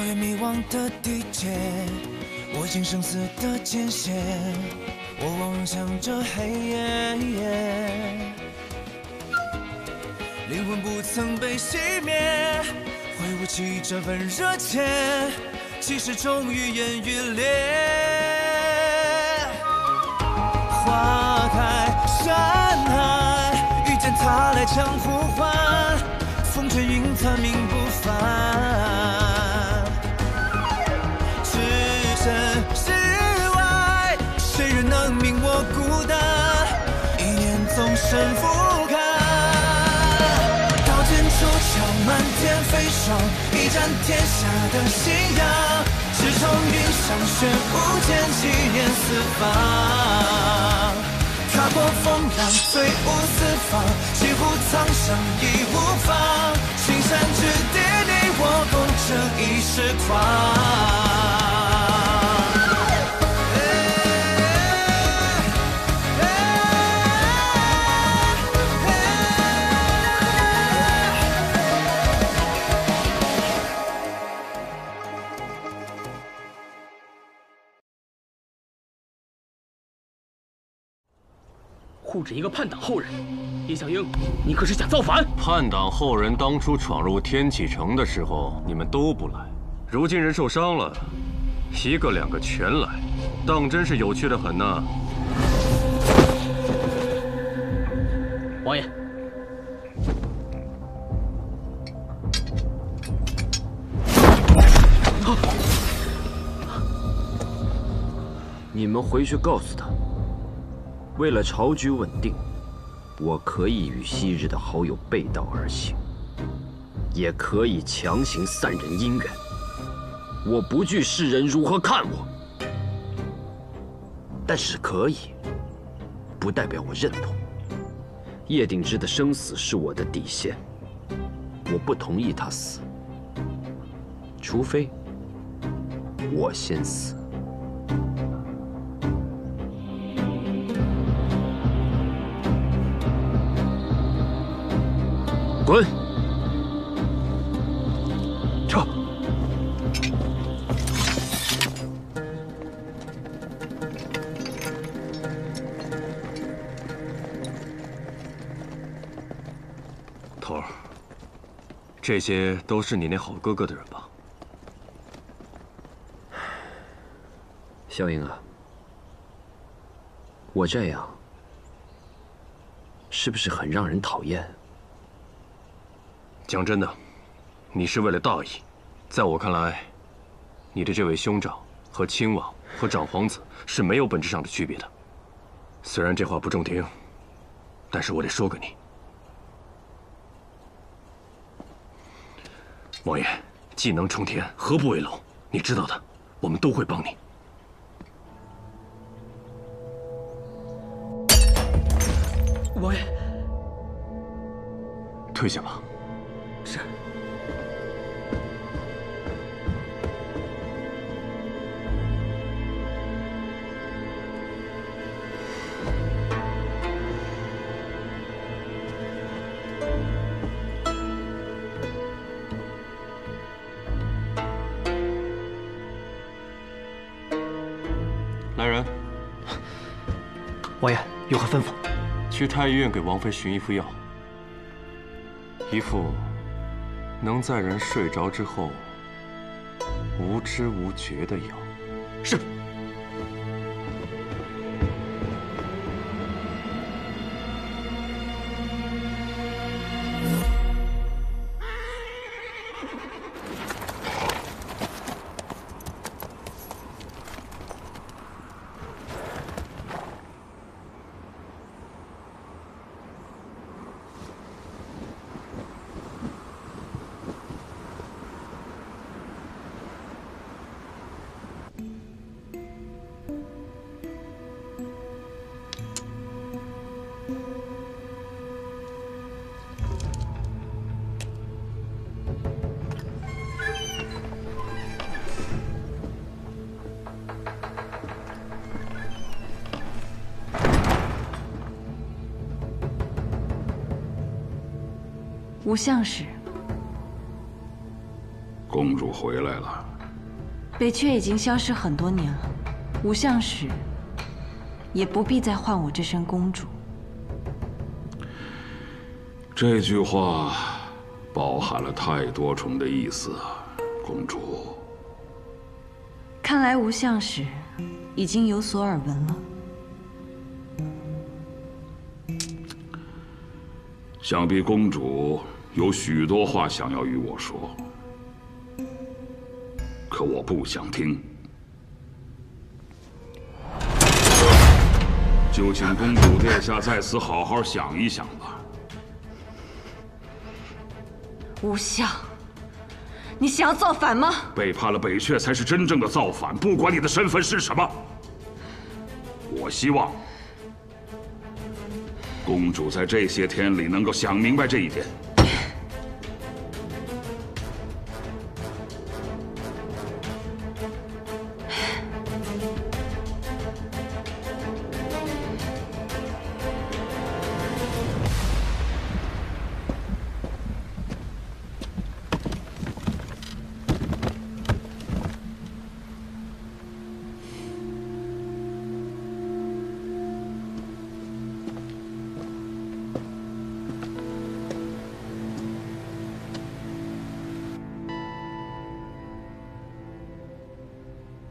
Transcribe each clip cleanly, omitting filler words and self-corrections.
跨越迷惘的地界，握紧生死的间歇，我望向这黑夜，灵魂不曾被熄灭，挥舞起这份热切，气势终于烟雨裂。花开山海，遇见他来将呼唤，风卷云残命不凡。 谁人能明我孤单？一念纵身俯瞰，刀剑出鞘，漫天飞霜，一战天下的信仰。赤冲云上，血舞剑，纪念四方。踏过风浪，醉舞四方，几乎苍生义无妨。青山之巅，你我共这一世狂。 护着一个叛党后人，叶小英，你可是想造反？叛党后人当初闯入天启城的时候，你们都不来，如今人受伤了，一个两个全来，当真是有趣的很呢。王爷，你们回去告诉他。 为了朝局稳定，我可以与昔日的好友背道而行，也可以强行散人姻缘。我不惧世人如何看我，但是可以，不代表我认同。叶鼎之的生死是我的底线，我不同意他死，除非我先死。 滚！撤！头儿，这些都是你那好哥哥的人吧？萧英啊，我这样是不是很让人讨厌？ 讲真的，你是为了大义。在我看来，你的这位兄长和亲王和长皇子是没有本质上的区别的。虽然这话不中听，但是我得说给你。王爷，技能冲天，何不为龙？你知道的，我们都会帮你。王爷，退下吧。 是。来人，王爷有何吩咐？去太医院给王妃寻一副药，一副。 能在人睡着之后无知无觉的药。是。吴相使，公主回来了。北阙已经消失很多年了，吴相使也不必再唤我这声公主。这句话包含了太多重的意思啊，公主。看来吴相使已经有所耳闻了。想必公主有许多话想要与我说，可我不想听。就请公主殿下在此好好想一想吧。吴相，你想要造反吗？背叛了北阙才是真正的造反，不管你的身份是什么。我希望公主在这些天里能够想明白这一点。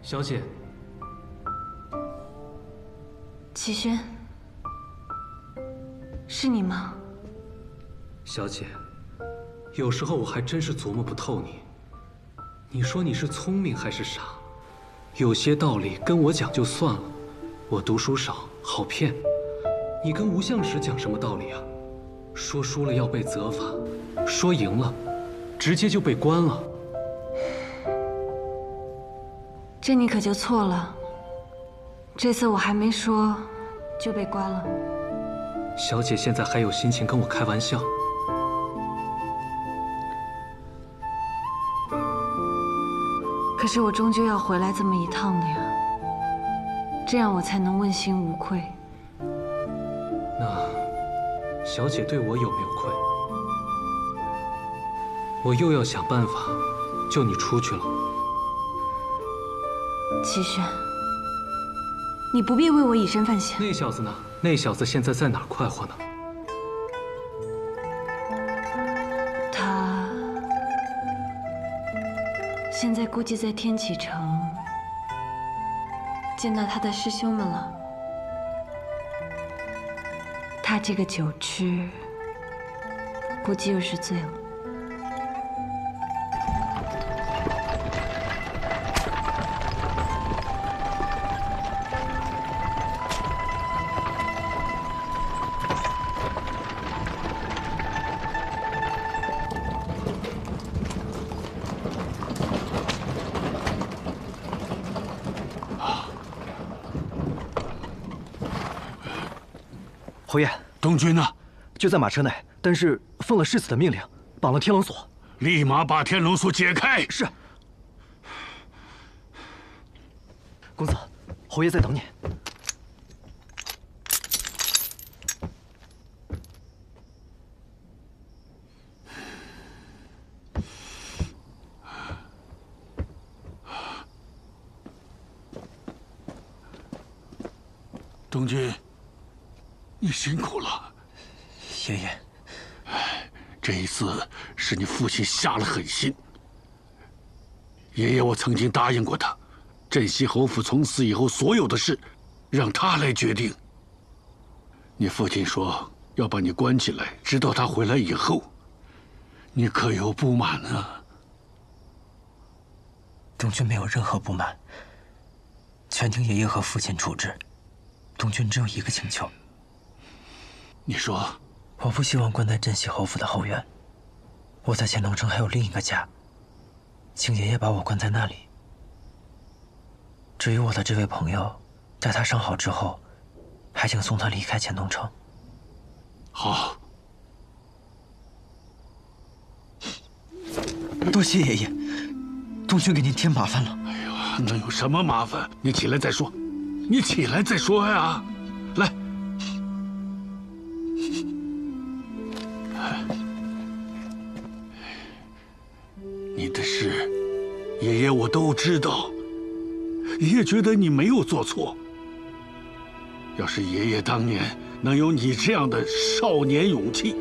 小姐，齐轩，是你吗？小姐，有时候我还真是琢磨不透你。你说你是聪明还是傻？有些道理跟我讲就算了，我读书少，好骗。你跟吴相使讲什么道理啊？说输了要被责罚，说赢了，直接就被关了。这你可就错了。这次我还没说，就被关了。小姐现在还有心情跟我开玩笑？可是我终究要回来这么一趟的呀，这样我才能问心无愧。那小姐对我有没有愧？我又要想办法救你出去了。齐轩，你不必为我以身犯险。那小子呢？那小子现在在哪儿快活呢？他现在估计在天启城见到他的师兄们了。他这个酒痴，估计又是醉了。侯爷，东军呢？就在马车内，但是奉了世子的命令，绑了天龙锁。立马把天龙锁解开。是。公子，侯爷在等你。东军，你辛苦了。爷爷，这一次是你父亲下了狠心。爷爷，我曾经答应过他，镇西侯府从此以后所有的事，让他来决定。你父亲说要把你关起来，直到他回来以后，你可有不满呢？东军没有任何不满，全听爷爷和父亲处置。东军只有一个请求。你说，我不希望关在镇西侯府的后院。我在乾隆城还有另一个家，请爷爷把我关在那里。至于我的这位朋友，待他伤好之后，还请送他离开乾隆城。好。多谢爷爷，东军给您添麻烦了。哎呀，能有什么麻烦？你起来再说，你起来再说呀！来。你的事，爷爷我都知道。你也觉得你没有做错。要是爷爷当年能有你这样的少年勇气，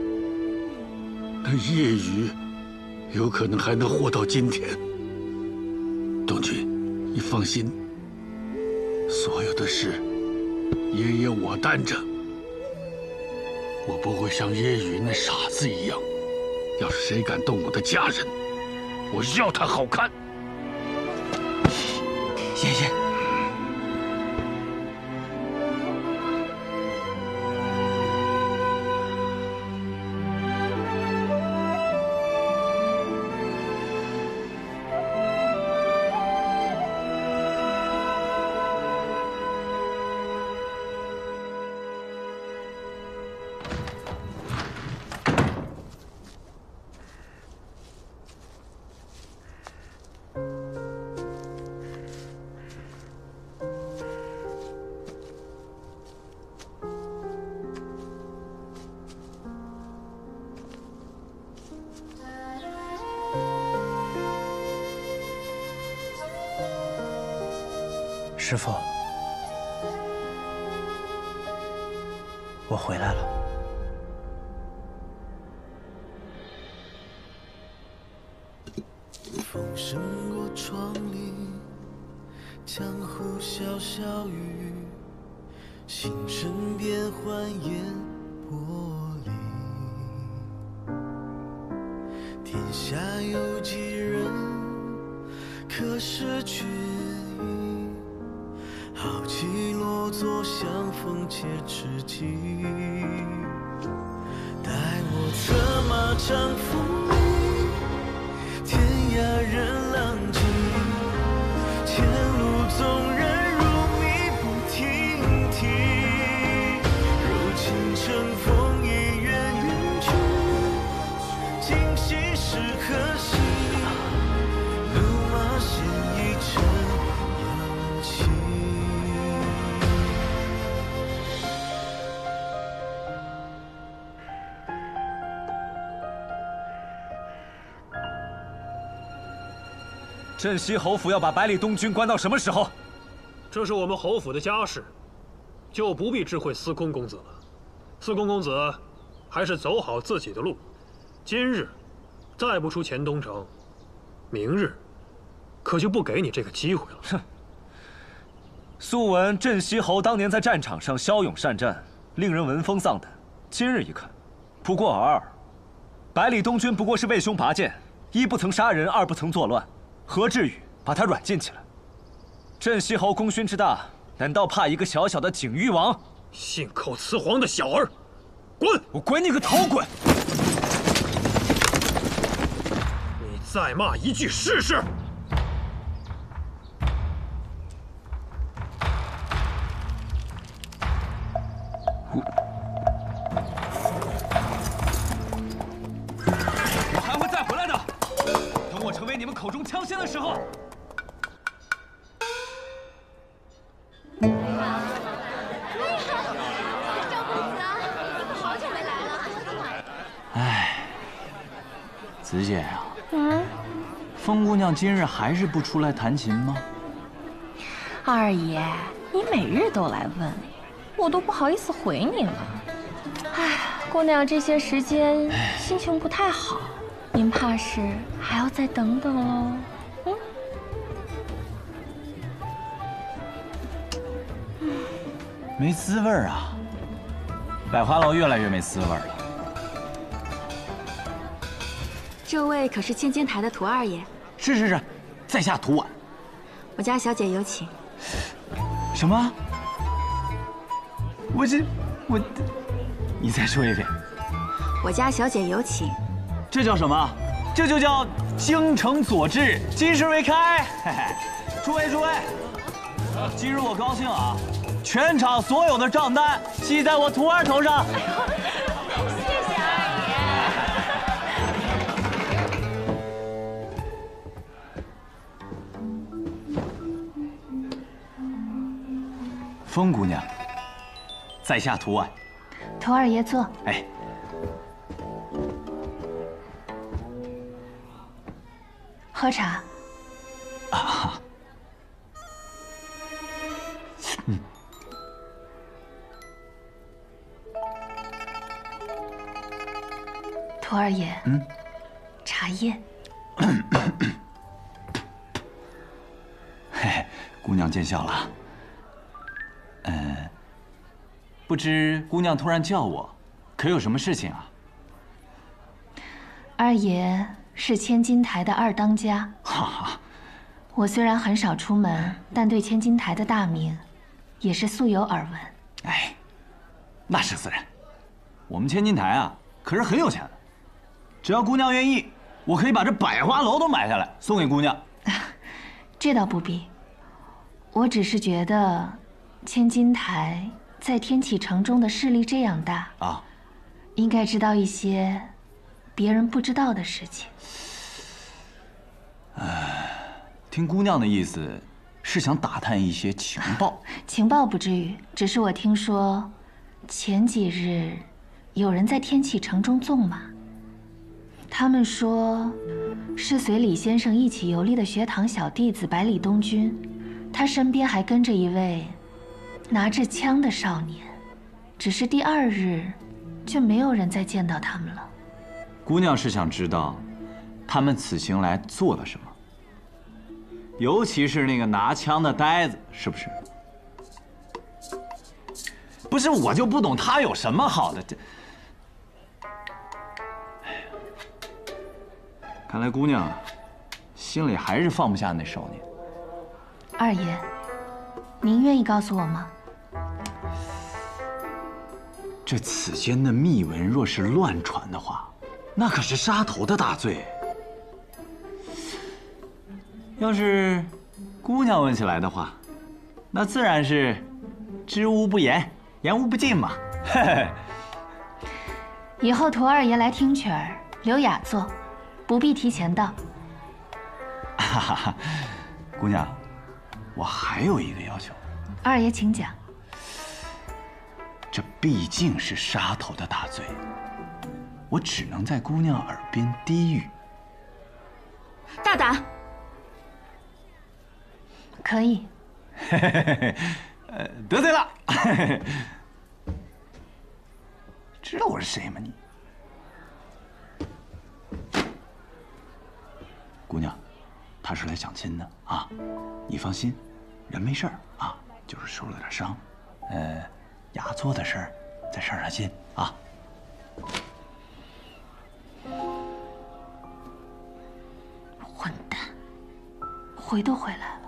那叶雨有可能还能活到今天。东君，你放心，所有的事，爷爷我担着。我不会像叶雨那傻子一样。要是谁敢动我的家人，我要他好看。爷爷。 师父，我回来了。风声过窗棂，江湖潇潇雨，心声变幻烟波里。天下有几人可识群英？ 豪气落座，相逢且知己。待我策马长风里，天涯任浪迹。前路纵然如迷不停蹄，如今乘风已远远去。今夕是何夕？路马现一尘扬起。 镇西侯府要把百里东军关到什么时候？这是我们侯府的家事，就不必知会司空公子了。司空公子，还是走好自己的路。今日再不出黔东城，明日可就不给你这个机会了。哼！素闻镇西侯当年在战场上骁勇善战，令人闻风丧胆。今日一看，不过尔尔。百里东军不过是为兄拔剑，一不曾杀人，二不曾作乱。 何至于把他软禁起来？镇西侯功勋之大，难道怕一个小小的景誉王？信口雌黄的小儿，滚！我滚你个头，滚！你再骂一句试试！我还会再回来的。 等我成为你们口中枪仙的时候，哎，子姐呀，风姑娘今日还是不出来弹琴吗？二爷，你每日都来问，我都不好意思回你了。哎，姑娘这些时间心情不太好。 您怕是还要再等等喽？没滋味儿啊！百花楼越来越没滋味儿了。这位可是千间台的涂二爷？是，在下涂婉。我家小姐有请。什么？你再说一遍。我家小姐有请。 这叫什么？这就叫京城佐治，金石为开。嘿嘿，诸位，今日我高兴啊！全场所有的账单记在我徒儿头上。谢谢二爷。风姑娘，在下涂婉。涂二爷坐。哎。 喝茶。啊，徒儿爷，茶叶。嘿，姑娘见笑了。不知姑娘突然叫我，可有什么事情啊？二爷是千金台的二当家。哈哈。我虽然很少出门，但对千金台的大名，也是素有耳闻。哎，那是自然。我们千金台啊，可是很有钱的。只要姑娘愿意，我可以把这百花楼都买下来送给姑娘。这倒不必，我只是觉得，千金台在天启城中的势力这样大啊，应该知道一些别人不知道的事情。听姑娘的意思，是想打探一些情报。情报不至于，只是我听说，前几日有人在天启城中纵马。他们说，是随李先生一起游历的学堂小弟子百里东君，他身边还跟着一位拿着枪的少年。只是第二日，就没有人再见到他们了。姑娘是想知道，他们此行来做了什么？尤其是那个拿枪的呆子，是不是？不是，我就不懂他有什么好的。看来姑娘心里还是放不下那少年。二爷，您愿意告诉我吗？这此间的秘闻若是乱传的话，那可是杀头的大罪。要是姑娘问起来的话，那自然是知无不言，言无不尽嘛。嘿嘿。以后徒二爷来听曲儿，留雅座，不必提前到。哈哈，姑娘，我还有一个要求。二爷请讲。这毕竟是杀头的大罪，我只能在姑娘耳边低语。大胆。可以。得罪了。知道我是谁吗你？姑娘，他是来相亲的啊，你放心，人没事儿啊，就是受了点伤，雅座的事儿再上上心啊。混蛋，回都回来了，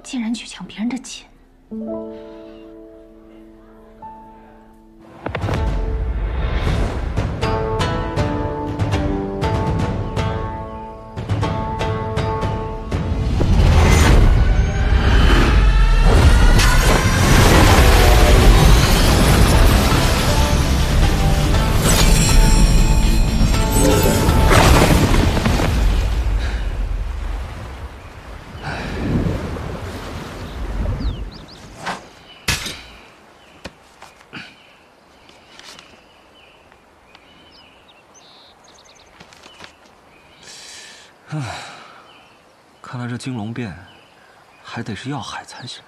竟然去抢别人的钱。看来这金龙变还得是要害才行。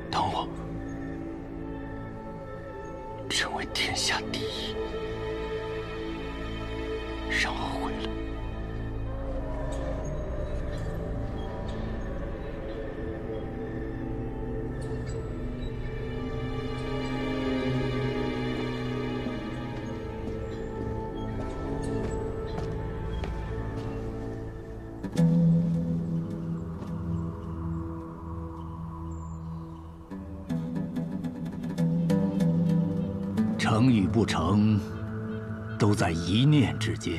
等我。成为天下第一，让我回来。成与不成，都在一念之间。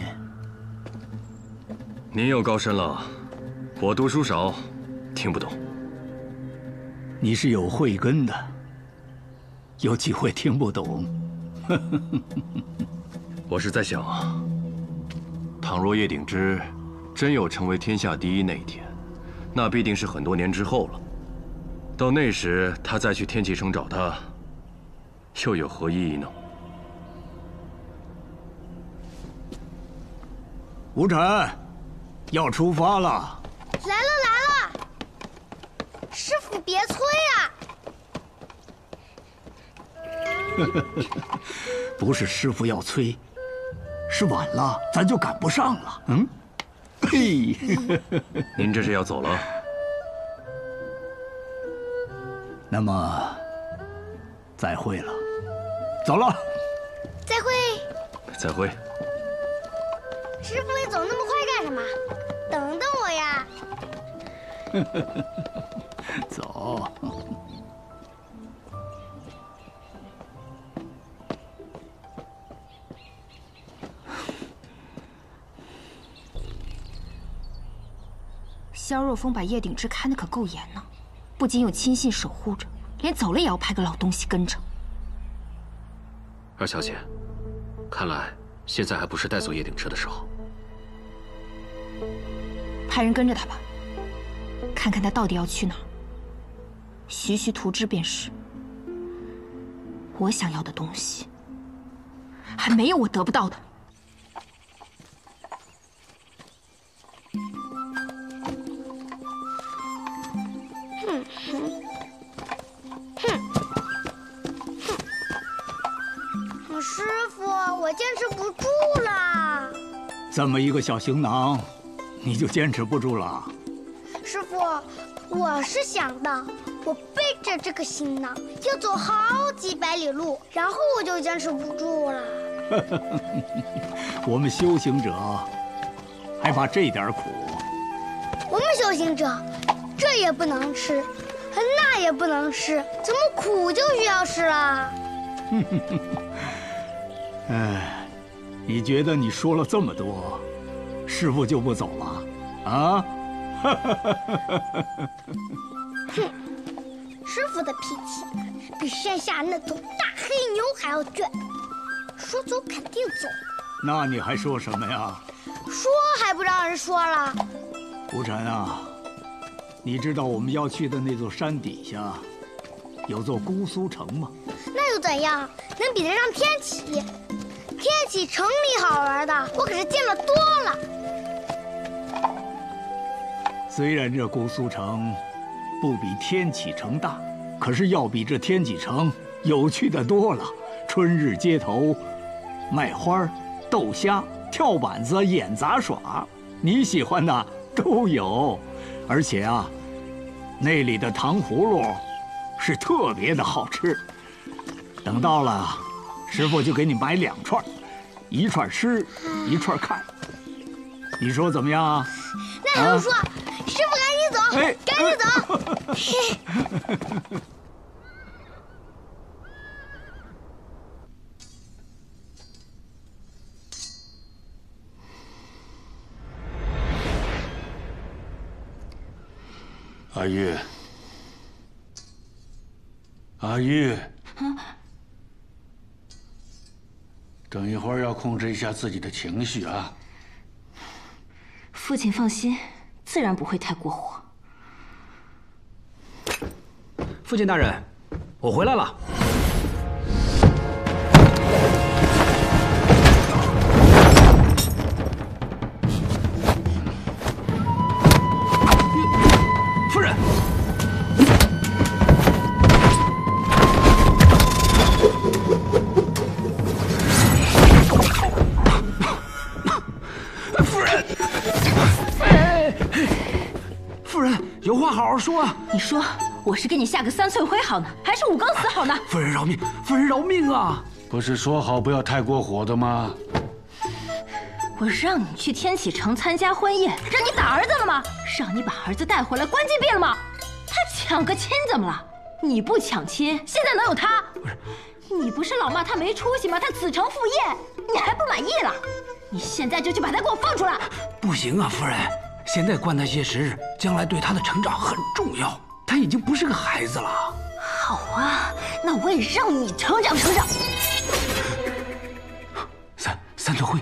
您又高深了，我读书少，听不懂。你是有慧根的，有机会听不懂。我是在想，倘若叶鼎之真有成为天下第一那一天，那必定是很多年之后了。到那时，他再去天启城找他，又有何意义呢？吴晨，要出发了。来了！师傅别催啊！不是师傅要催，是晚了咱就赶不上了。嗯，嘿，您这是要走了？那么，再会了，走了。再会。再会。师傅，你走那么快干什么？等等我呀。走。萧若风把叶鼎之看得可够严呢，不仅有亲信守护着，连走了也要派个老东西跟着。二小姐，看来现在还不是带走叶鼎之的时候。派人跟着他吧，看看他到底要去哪儿，徐徐图之便是。我想要的东西，还没有我得不到的。师傅，我坚持不住了。这么一个小行囊，你就坚持不住了？师傅，我是想的，我背着这个行囊要走好几百里路，然后我就坚持不住了。我们修行者还怕这点苦？我们修行者，这也不能吃，那也不能吃，怎么苦就需要吃了？哎，你觉得你说了这么多，师傅就不走了啊？哼，师傅的脾气比山下那头大黑牛还要倔，说走肯定走。那你还说什么呀？说还不让人说了。吴晨啊，你知道我们要去的那座山底下有座姑苏城吗？那又怎样？能比得上天启？天启城里好玩的，我可是见了多了。虽然这姑苏城不比天启城大，可是要比这天启城有趣的多了。春日街头，卖花、斗虾、跳板子、演杂耍，你喜欢的都有。而且啊，那里的糖葫芦是特别的好吃。等到了，师傅就给你买2串，一串吃，一串看。你说怎么样啊？那还用说？师傅赶紧走，赶紧走！阿玉，阿玉，等一会儿要控制一下自己的情绪啊。父亲放心，自然不会太过火。父亲大人，我回来了。夫人。夫人，有话好好说啊！你说，我是给你下个3寸灰好呢，还是5更死好呢？夫人饶命！夫人饶命啊！不是说好不要太过火的吗？我让你去天启城参加婚宴，让你打儿子了吗？让你把儿子带回来关禁闭了吗？他抢个亲怎么了？你不抢亲，现在能有他？不是，你不是老骂他没出息吗？他子承父业，你还不满意了？你现在就去把他给我放出来！不行啊，夫人。现在灌他些食，将来对他的成长很重要。他已经不是个孩子了。好啊，那我也让你成长成长。三寸灰，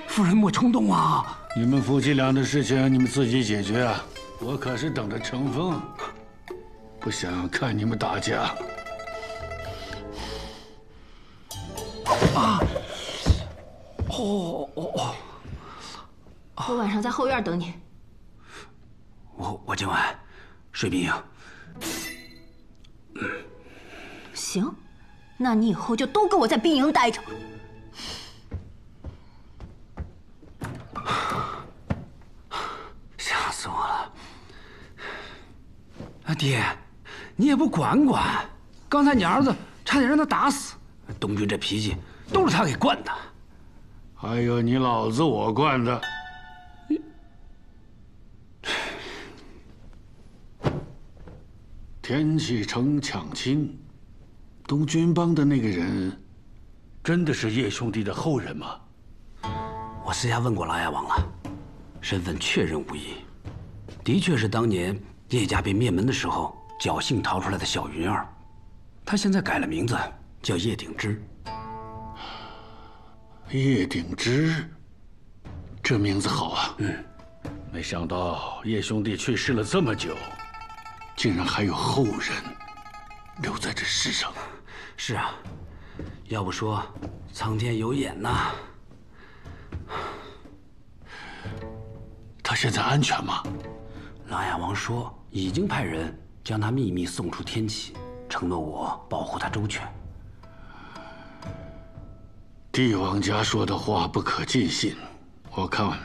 夫人莫冲动啊！你们夫妻俩的事情你们自己解决啊。我可是等着乘风，不想看你们打架。啊！我晚上在后院等你。我今晚睡兵营。行，那你以后就都跟我在兵营待着。吓死我了！啊，爹，你也不管管，刚才你儿子差点让他打死。东军这脾气都是他给惯的。还有你老子我惯的。天启城抢亲，东军帮的那个人，真的是叶兄弟的后人吗？我私下问过琅琊王了，身份确认无疑，的确是当年叶家被灭门的时候侥幸逃出来的小云儿。他现在改了名字，叫叶鼎之。叶鼎之，这名字好啊。没想到叶兄弟去世了这么久，竟然还有后人留在这世上。是啊，要不说苍天有眼呐。他现在安全吗？琅琊王说已经派人将他秘密送出天启，承诺我保护他周全。帝王家说的话不可尽信，我看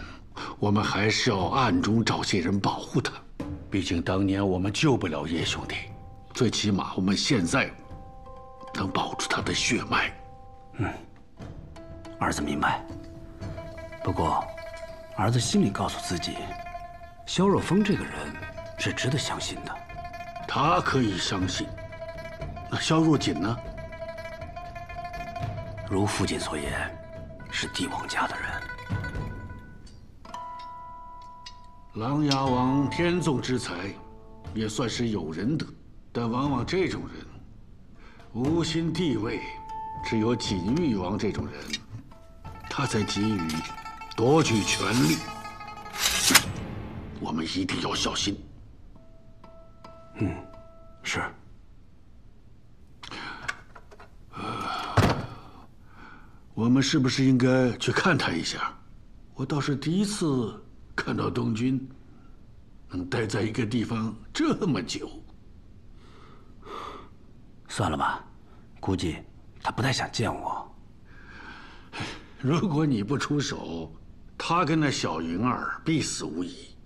我们还是要暗中找些人保护他。毕竟当年我们救不了叶兄弟，最起码我们现在能保住他的血脉。儿子明白。不过，儿子心里告诉自己，萧若风这个人是值得相信的。他可以相信，那萧若锦呢？如父亲所言，是帝王家的人。琅琊王天纵之才，也算是有仁德，但往往这种人无心地位，只有锦玉王这种人，他才急于夺取权力。我们一定要小心。是。我们是不是应该去看他一下？我倒是第一次看到东军能待在一个地方这么久。算了吧，估计他不太想见我。如果你不出手，他跟那小云儿必死无疑。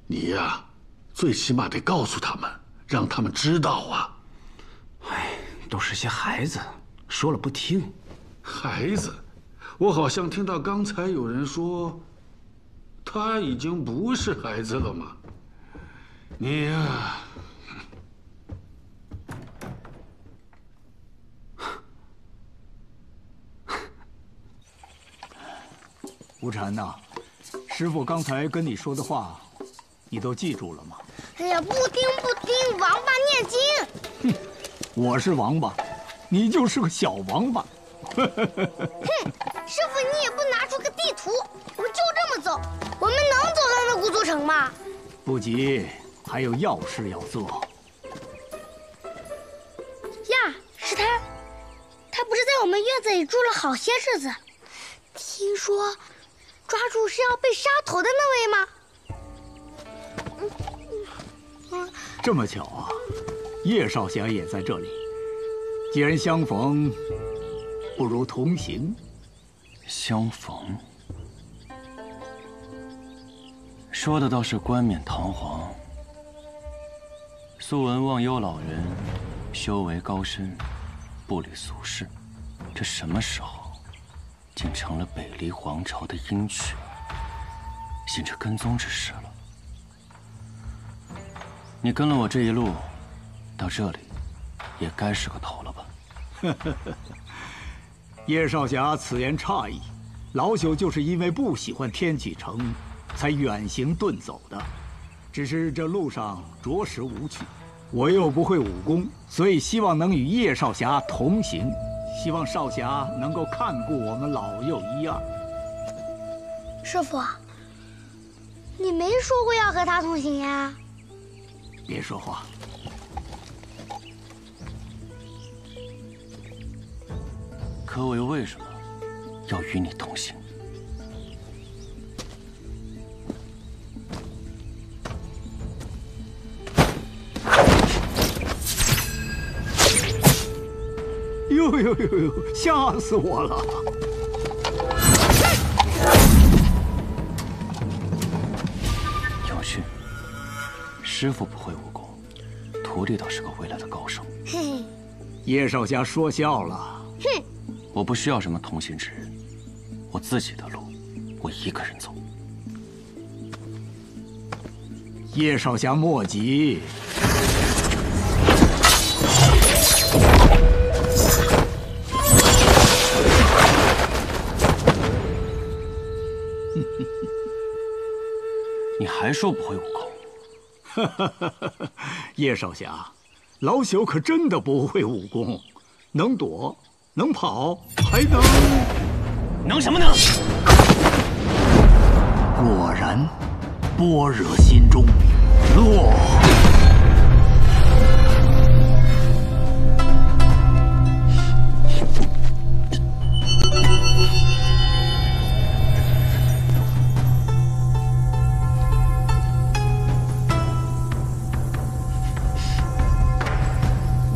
你呀，最起码得告诉他们，让他们知道啊。都是些孩子，说了不听。孩子，我好像听到刚才有人说，他已经不是孩子了嘛。你呀，无禅呐，师傅刚才跟你说的话，你都记住了吗？哎呀，不听，王八念经。哼，我是王八，你就是个小王八。哼，师傅，你也不拿出个地图，我们就这么走，我们能走到那古都城吗？不急，还有要事要做。呀，是他，他不是在我们院子里住了好些日子？听说抓住是要被杀头的那位吗？这么巧啊，叶少侠也在这里。既然相逢，不如同行。相逢，说的倒是冠冕堂皇。素闻忘忧老人修为高深，不履俗世，这什么时候竟成了北离皇朝的鹰犬，信着跟踪之事了？你跟了我这一路，到这里，也该是个头了吧？叶少侠此言差矣，老朽就是因为不喜欢天启城，才远行遁走的。只是这路上着实无趣，我又不会武功，所以希望能与叶少侠同行。希望少侠能够看顾我们老幼一二。师傅，你没说过要和他同行呀。别说话。可为为什么要与你同行？呦呦呦呦！吓死我了！有趣。师傅不会武功，徒弟倒是个未来的高手。嘿嘿，叶少侠说笑了。哼，我不需要什么同行之人，我自己的路，我一个人走。叶少侠莫急。你还说不会武功？叶少侠，老朽可真的不会武功，能躲，能跑，还能什么能？果然，般若心中落。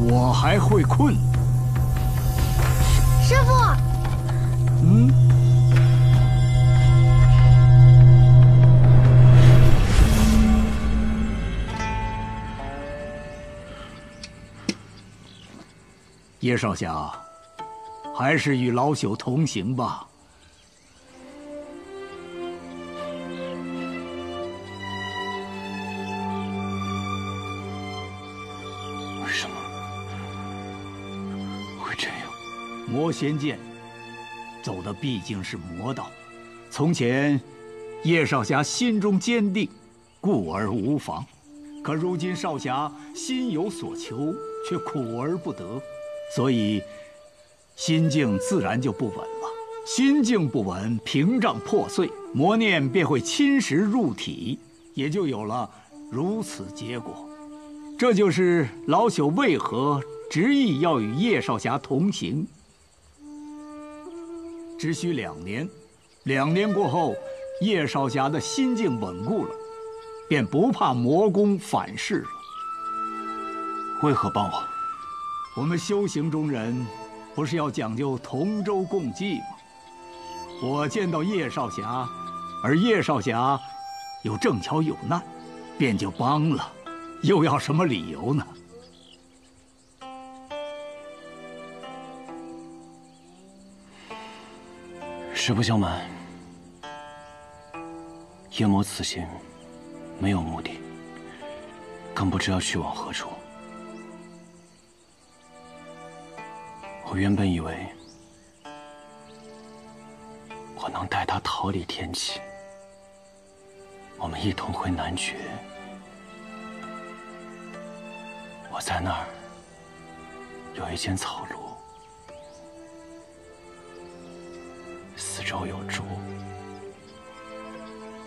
我还会困。师傅。叶少侠，还是与老朽同行吧。为什么会这样？魔仙剑走的毕竟是魔道，从前叶少侠心中坚定，故而无妨。可如今少侠心有所求，却苦而不得，所以心境自然就不稳了。心境不稳，屏障破碎，魔念便会侵蚀入体，也就有了如此结果。这就是老朽为何执意要与叶少侠同行。只需2年，2年过后，叶少侠的心境稳固了，便不怕魔功反噬了。为何帮我？我们修行中人，不是要讲究同舟共济吗？我见到叶少侠，而叶少侠又正巧有难，便就帮了，又要什么理由呢？实不相瞒，夜魔此行没有目的，更不知要去往何处。我原本以为我能带他逃离天启，我们一同回南绝。我在那儿有一间草庐，四周有竹，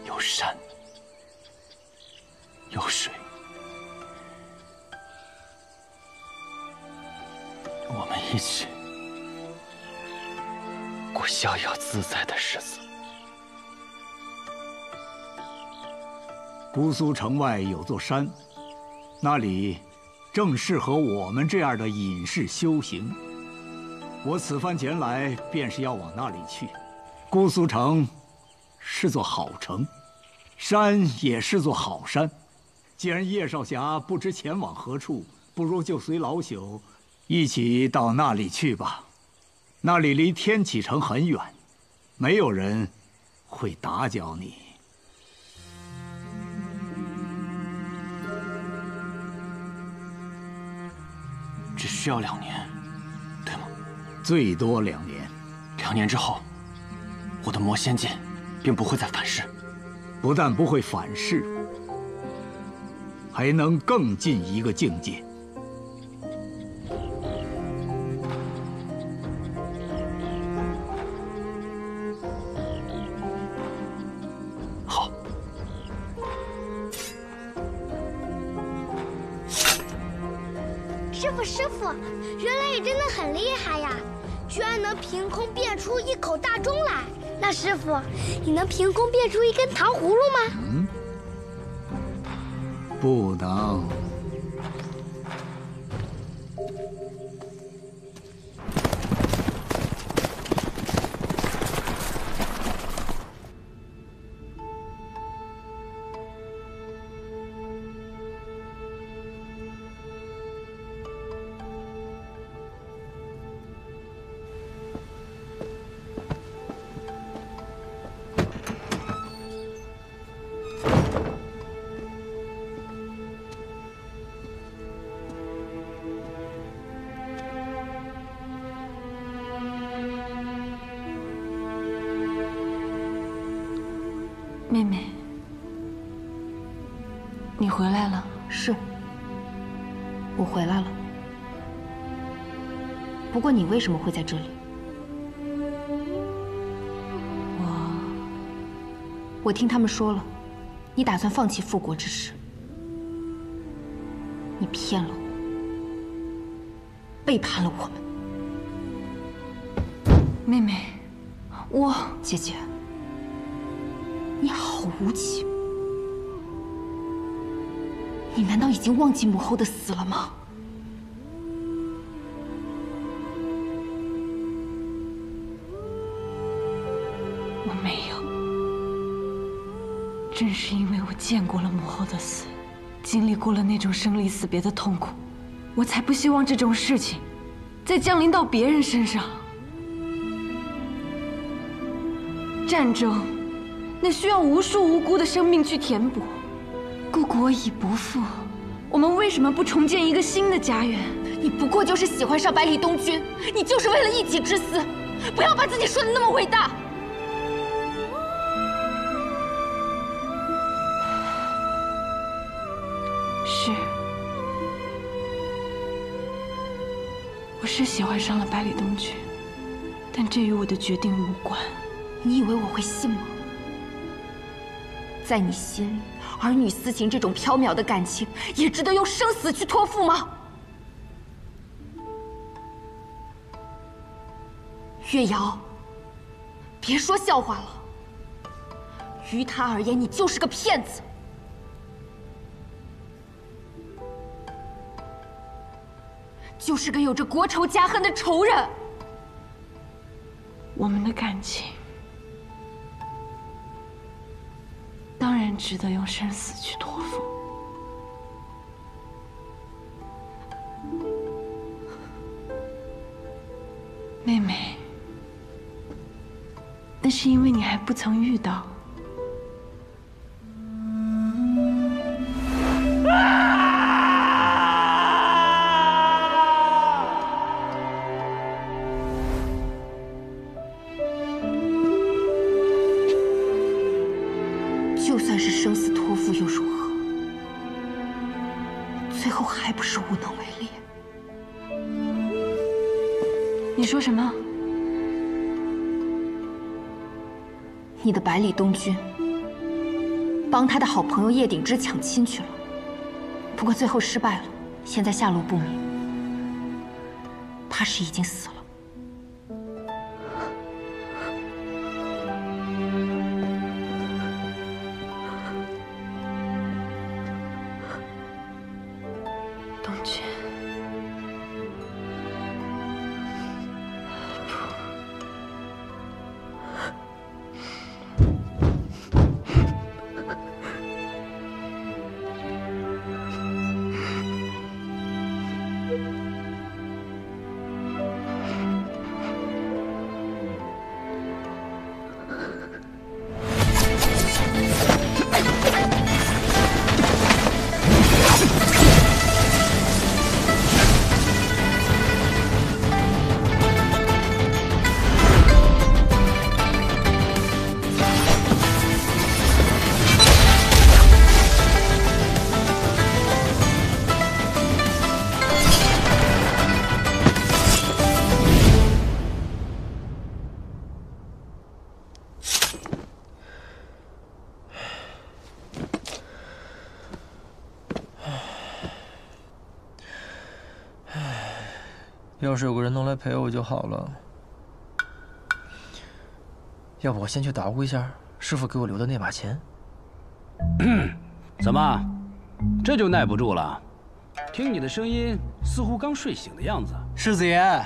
有山，有水。我们一起过逍遥自在的日子。姑苏城外有座山，那里正适合我们这样的隐士修行。我此番前来，便是要往那里去。姑苏城是座好城，山也是座好山。既然叶少侠不知前往何处，不如就随老朽一起到那里去吧。那里离天启城很远，没有人会打搅你。只需要2年，对吗？最多2年。2年之后，我的魔仙剑便不会再反噬。不但不会反噬，还能更进一个境界。好，师傅，原来你真的很厉害呀，居然能凭空变出一口大钟来。那师傅，你能凭空变出一根糖葫芦吗？不能。妹妹，你回来了。是，我回来了。不过你为什么会在这里？我听他们说了，你打算放弃复国之事。你骗了我，背叛了我们。妹妹，姐姐。你好无情！你难道已经忘记母后的死了吗？我没有。正是因为我见过了母后的死，经历过了那种生离死别的痛苦，我才不希望这种事情再降临到别人身上。战争。那需要无数无辜的生命去填补，故国已不复，我们为什么不重建一个新的家园？你不过就是喜欢上百里东君，你就是为了一己之私，不要把自己说的那么伟大。是，我是喜欢上了百里东君，但这与我的决定无关。你以为我会信吗？在你心里，儿女私情这种缥缈的感情，也值得用生死去托付吗？月瑶，别说笑话了。于他而言，你就是个骗子。就是个有着国仇家恨的仇人。我们的感情当然值得用生死去托付。妹妹，那是因为你还不曾遇到。就算是生死托付又如何？最后还不是无能为力。你说什么？你的百里东君帮他的好朋友叶鼎之抢亲去了，不过最后失败了，现在下落不明，怕是已经死了。东君，要是有个人能来陪我就好了。要不我先去捣鼓一下师傅给我留的那把琴。怎么，这就耐不住了？听你的声音，似乎刚睡醒的样子。世子爷，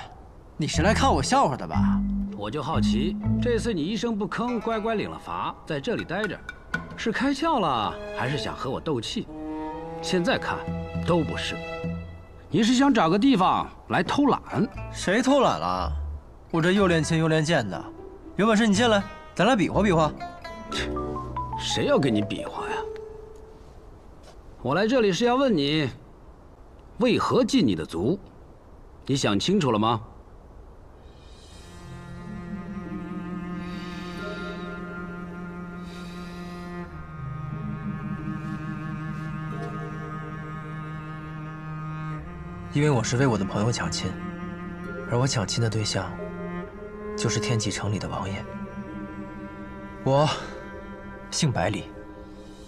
你是来看我笑话的吧？我就好奇，这次你一声不吭，乖乖领了罚，在这里待着，是开窍了，还是想和我斗气？现在看，都不是。你是想找个地方来偷懒？谁偷懒了？我这又练琴又练剑的，有本事你进来，咱俩比划比划。谁要跟你比划呀？我来这里是要问你，为何进你的族？你想清楚了吗？因为我是为我的朋友抢亲，而我抢亲的对象就是天启城里的王爷。我姓百里，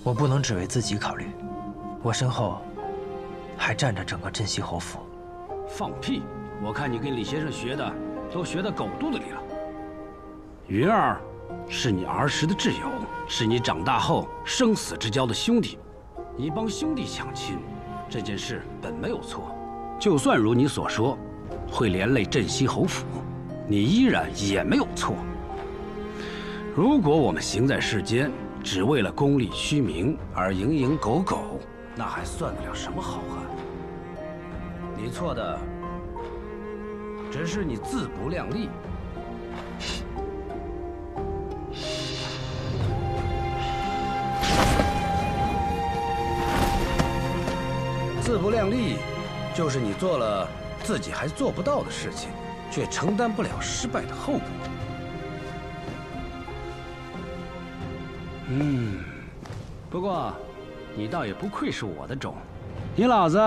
我不能只为自己考虑，我身后还站着整个镇西侯府。放屁！我看你跟李先生学的都学到狗肚子里了。云儿是你儿时的挚友，是你长大后生死之交的兄弟，你帮兄弟抢亲，这件事本没有错。就算如你所说，会连累镇西侯府，你依然也没有错。如果我们行在世间，只为了功利虚名而蝇营狗苟，那还算得了什么好汉？你错的只是你自不量力。自不量力，就是你做了自己还做不到的事情，却承担不了失败的后果。不过你倒也不愧是我的种，你老子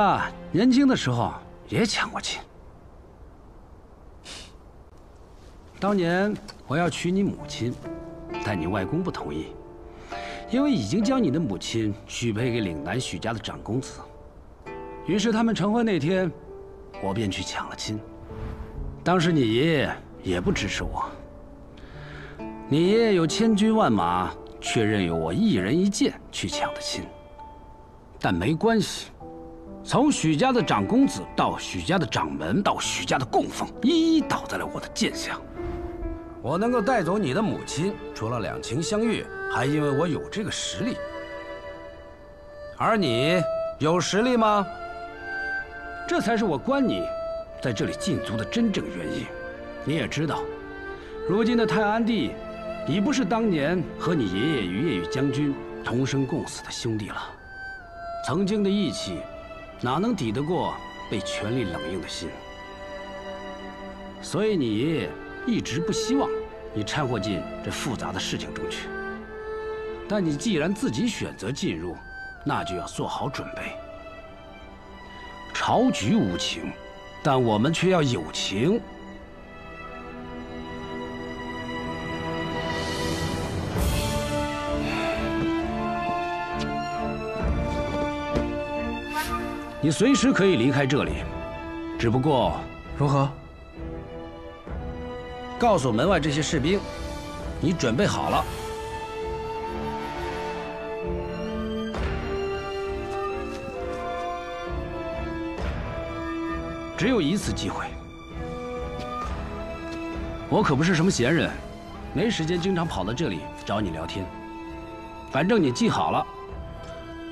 年轻的时候也抢过亲。当年我要娶你母亲，但你外公不同意，因为已经将你的母亲许配给岭南许家的长公子。于是他们成婚那天，我便去抢了亲。当时你爷爷也不支持我，你爷爷有千军万马，却任由我一人一剑去抢的亲。但没关系，从许家的长公子到许家的掌门到许家的供奉，一一倒在了我的剑下。我能够带走你的母亲，除了两情相悦，还因为我有这个实力。而你有实力吗？这才是我关你在这里禁足的真正原因。你也知道，如今的泰安帝已不是当年和你爷爷与叶羽将军同生共死的兄弟了。曾经的义气，哪能抵得过被权力冷硬的心？所以你爷爷一直不希望你掺和进这复杂的事情中去。但你既然自己选择进入，那就要做好准备。朝局无情，但我们却要有情。你随时可以离开这里，只不过如何？告诉门外这些士兵，你准备好了。只有一次机会，我可不是什么闲人，没时间经常跑到这里找你聊天。反正你记好了，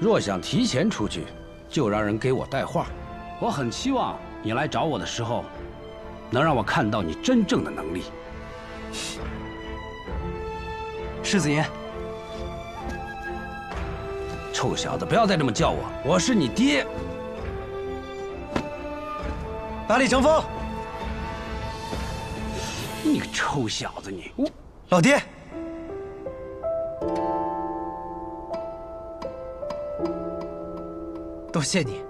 若想提前出去，就让人给我带话。我很期望你来找我的时候，能让我看到你真正的能力。世子爷，臭小子，不要再这么叫我，我是你爹。百里成风，你个臭小子你！老爹，多谢你。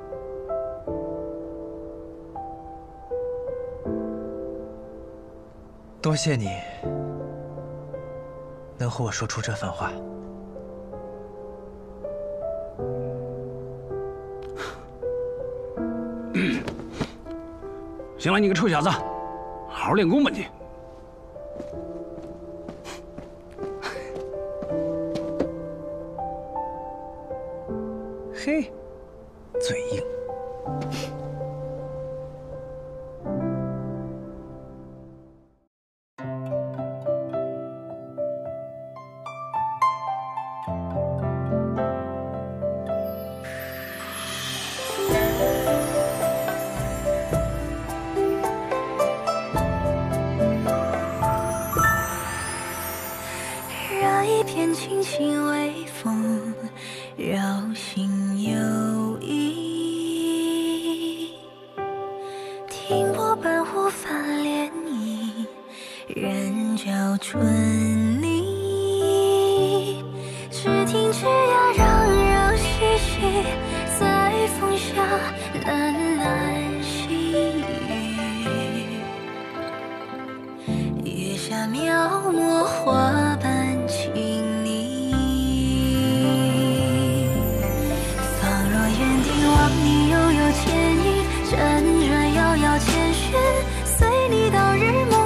多谢你能和我说出这番话。行了，你个臭小子，好好练功吧你。嘿，嘴硬。让一片轻轻微风绕心游弋，听波般忽泛涟漪，人教春泥。只听枝桠攘攘嬉戏，在风下喃喃细语。月下描摹花瓣情腻，仿若园丁望你悠悠倩影，辗转遥遥千寻，随你到日暮。